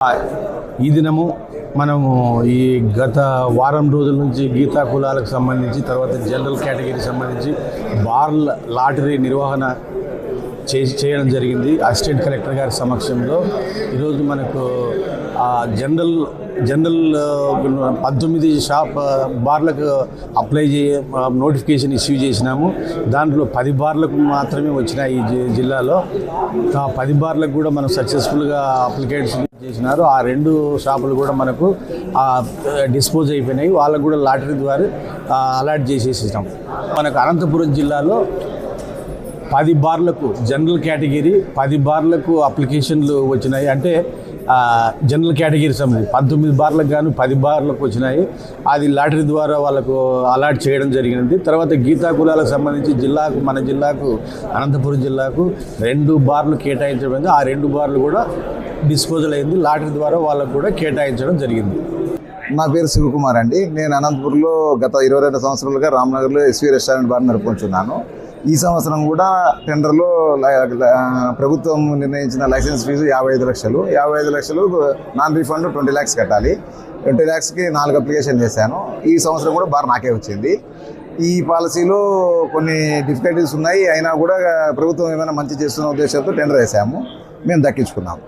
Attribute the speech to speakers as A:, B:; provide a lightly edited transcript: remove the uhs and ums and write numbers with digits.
A: ఈ దినము మనము ఈ గత వారం రోజుల నుంచి గీతా కులాలకు సంబంధించి తర్వాత జనరల్ కేటగిరీకి సంబంధించి లాటరీ నిర్వహణ చేయడం జరిగింది. అసిస్టెంట్ కలెక్టర్ గారి సమక్షంలో ఈరోజు మనకు జనరల్ 19 బార్లకు అప్లై నోటిఫికేషన్ ఇష్యూ చేసినాము. దాంట్లో 10 బార్లకు మాత్రమే వచ్చినాయి ఈ జిల్లాలో. 10 బార్లకు కూడా మనం సక్సెస్ఫుల్గా అప్లికేషన్ చేసినారు. ఆ 2 షాపులు కూడా మనకు డిస్పోజ్ అయిపోయినాయి. వాళ్ళకు కూడా లాటరీ ద్వారా అలాట్ చేసేసినాం. మనకు అనంతపురం జిల్లాలో 10 బార్లకు జనరల్ కేటగిరీ 10 బార్లకు అప్లికేషన్లు వచ్చినాయి. అంటే జనరల్ కేటగిరీ సంబంధించి 19 బార్లకు గాను 10 బార్లకు వచ్చినాయి. అది లాటరీ ద్వారా వాళ్ళకు అలాట్ చేయడం జరిగినది. తర్వాత గీతా కులాలకు సంబంధించి మన జిల్లాకు అనంతపురం జిల్లాకు 2 బార్లు కేటాయించడం. ఆ 2 బార్లు కూడా డిస్పోజల్ అయింది. లాటరీ ద్వారా వాళ్ళకు కూడా కేటాయించడం జరిగింది.
B: నా పేరు శివకుమార్ అండి. నేను అనంతపురంలో గత 22 సంవత్సరాలుగా రామ్నగర్లో ఎస్వి రెస్టారెంట్ బార్ నడుపుకుంటున్నాను. ఈ సంవత్సరం కూడా టెండర్లో ప్రభుత్వం నిర్ణయించిన లైసెన్స్ ఫీజు 55 లక్షలు. 55 లక్షలు నాన్ రీఫండ్ 20 lakhs కట్టాలి. 20 lakhsకి 4 అప్లికేషన్ చేశాను. ఈ సంవత్సరం కూడా బార్ నాకే వచ్చింది. ఈ పాలసీలో కొన్ని డిఫికల్టీస్ ఉన్నాయి. అయినా కూడా ప్రభుత్వం ఏమైనా మంచి చేస్తున్న ఉద్దేశంతో టెండర్ వేసాము. మేము దక్కించుకున్నాము.